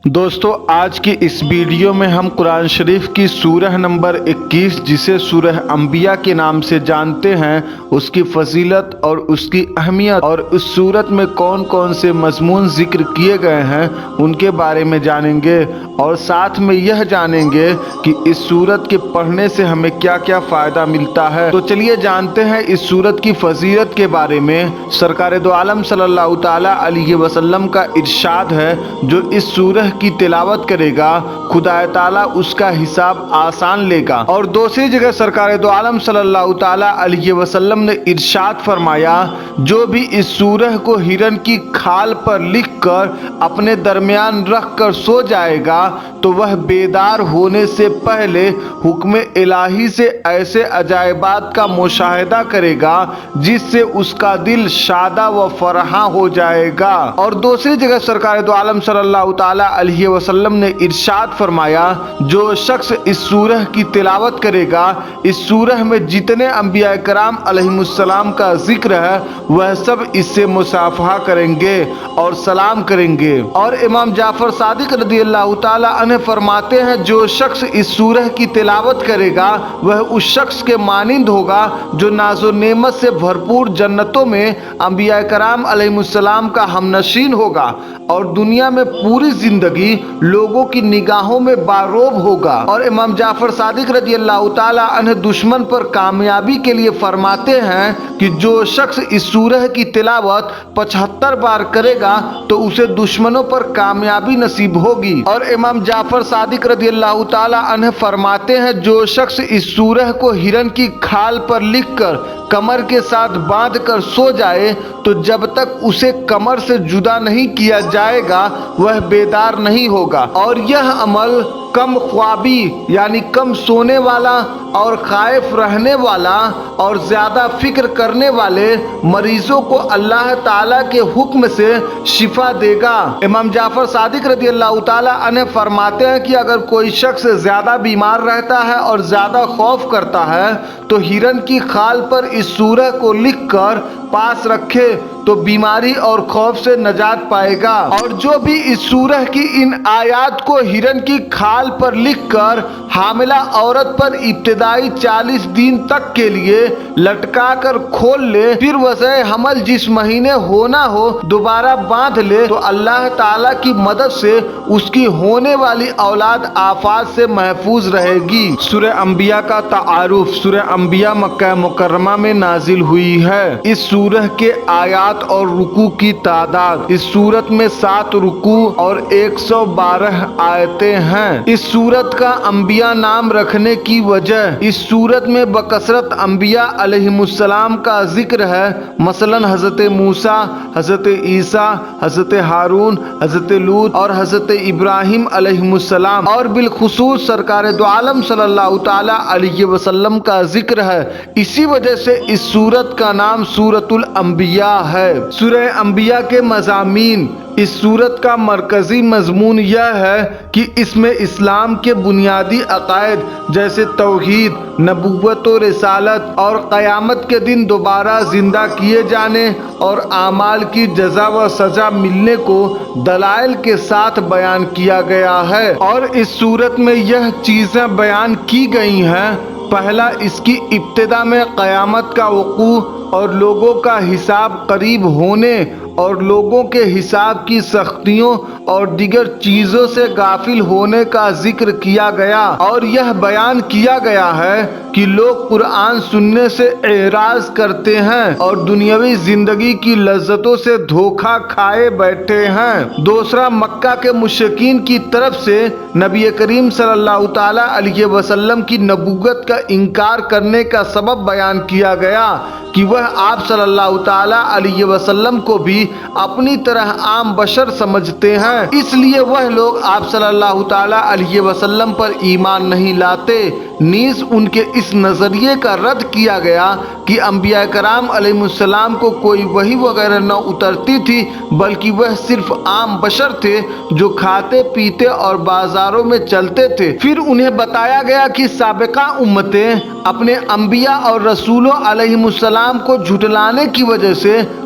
دوستو آج کی اس ویڈیو میں ہم قرآن شریف کی سورہ نمبر 21 جسے سورہ انبیاء کے نام سے جانتے ہیں اس کی فضیلت اور اس کی اہمیت اور اس سورت میں کون کون سے مضمون ذکر کیے گئے ہیں ان کے بارے میں جانیں گے اور ساتھ میں یہ جانیں گے کہ اس سورت کے پڑھنے سے ہمیں کیا کیا فائدہ ملتا ہے۔ تو چلیے جانتے ہیں اس سورت کی فضیلت کے بارے میں۔ سرکار دو عالم صلی اللہ تعالی علیہ وسلم کا ارشاد ہے جو اس سورہ کی تلاوت کرے گا خدا تعالیٰ اس کا حساب آسان لے گا۔ اور دوسری جگہ سرکار دو عالم صلی اللہ تعالی علیہ وسلم نے ارشاد فرمایا جو بھی اس سورہ کو ہرن کی کھال پر لکھ کر اپنے درمیان رکھ کر سو جائے گا تو وہ بیدار ہونے سے پہلے حکم الہی سے ایسے عجائبات کا مشاہدہ کرے گا جس سے اس کا دل شادہ و فرحاں ہو جائے گا۔ اور دوسری جگہ سرکار دو عالم صلی اللہ تعالی علیہ وسلم نے ارشاد فرمایا جو شخص اس سورہ کی تلاوت کرے گا اس سورہ میں جتنے انبیاء کرام علیہم السلام کا ذکر ہے وہ سب اس سے مصافحہ کریں گے اور سلام کریں گے۔ اور امام جعفر صادق رضی اللہ تعالی عنہ فرماتے ہیں جو شخص اس سورہ کی تلاوت کرے گا وہ اس شخص کے مانند ہوگا جو ناز و نعمت سے بھرپور جنتوں میں انبیاء کرام علیہم السلام کا ہمنشین ہوگا اور دنیا میں پوری زندگی لوگوں کی نگاہوں میں باروب ہوگا۔ اور امام جعفر صادق رضی اللہ تعالی عنہ دشمن پر کامیابی کے لیے فرماتے ہیں کہ جو شخص اس سورہ کی تلاوت 75 بار کرے گا تو اسے دشمنوں پر کامیابی نصیب ہوگی۔ اور امام جعفر صادق رضی اللہ تعالی عنہ فرماتے ہیں جو شخص اس سورہ کو ہرن کی کھال پر لکھ کر کمر کے ساتھ باندھ کر سو جائے تو جب تک اسے کمر سے جدا نہیں کیا جائے گا وہ بیدار نہیں ہوگا۔ اور یہ عمل کم خوابی یعنی کم سونے والا اور خائف رہنے والا اور زیادہ فکر کرنے والے مریضوں کو اللہ تعالیٰ کے حکم سے شفا دے گا۔ امام جعفر صادق رضی اللہ تعالی عنہ فرماتے ہیں کہ اگر کوئی شخص زیادہ بیمار رہتا ہے اور زیادہ خوف کرتا ہے تو ہرن کی کھال پر اس سورہ کو لکھ کر پاس رکھے تو بیماری اور خوف سے نجات پائے گا۔ اور جو بھی اس سورہ کی ان آیات کو ہرن کی کھال پر لکھ کر حاملہ عورت پر ابتدائی 40 دن تک کے لیے لٹکا کر کھول لے پھر وضع حمل جس مہینے ہونا ہو دوبارہ باندھ لے تو اللہ تعالیٰ کی مدد سے اس کی ہونے والی اولاد آفات سے محفوظ رہے گی۔ سورہ انبیاء کا تعارف۔ سورہ انبیاء مکہ مکرمہ میں نازل ہوئی ہے۔ اس سورہ کے آیات اور رکوع کی تعداد۔ اس سورت میں 7 رکوع اور 112 آیتیں ہیں۔ اس سورت کا انبیاء نام رکھنے کی وجہ اس سورت میں بکثرت انبیاء علیہم السلام کا ذکر ہے، مثلا حضرت موسیٰ، حضرت عیسیٰ، حضرت ہارون، حضرت لوط اور حضرت ابراہیم علیہم السلام، اور بالخصوص سرکار دو عالم صلی اللہ تعالی علیہ وسلم کا ذکر ہے۔ اسی وجہ سے اس سورت کا نام سورۃ الانبیاء ہے۔ سورہ انبیاء کے مضامین۔ اس سورت کا مرکزی مضمون یہ ہے کہ اس میں اسلام کے بنیادی عقائد جیسے توحید، نبوت و رسالت اور قیامت کے دن دوبارہ زندہ کیے جانے اور اعمال کی جزا و سزا ملنے کو دلائل کے ساتھ بیان کیا گیا ہے۔ اور اس سورت میں یہ چیزیں بیان کی گئی ہیں: پہلا، اس کی ابتدا میں قیامت کا وقوع اور لوگوں کا حساب قریب ہونے اور لوگوں کے حساب کی سختیوں اور دیگر چیزوں سے غافل ہونے کا ذکر کیا گیا، اور یہ بیان کیا گیا ہے کہ لوگ قرآن سننے سے اعراض کرتے ہیں اور دنیاوی زندگی کی لذتوں سے دھوکہ کھائے بیٹھے ہیں۔ دوسرا، مکہ کے مشرکین کی طرف سے نبی کریم صلی اللہ تعالی علیہ وسلم کی نبوت کا انکار کرنے کا سبب بیان کیا گیا کہ وہ آپ صلی اللہ تعالی علیہ وسلم کو بھی اپنی طرح عام بشر سمجھتے ہیں، اس لیے وہ لوگ آپ صلی اللہ تعالی علیہ وسلم پر ایمان نہیں لاتے۔ نیز ان کے اس نظریے کا رد کیا گیا کہ انبیاء کرام علیہ السلام کو کوئی وحی وغیرہ نہ اترتی تھی بلکہ وہ صرف عام بشر تھے جو کھاتے پیتے اور بازاروں میں چلتے تھے۔ پھر انہیں بتایا گیا کہ سابقہ امتیں اپنے انبیاء اور رسولوں علیہ السلام کو جھٹلانے کی وجہ سے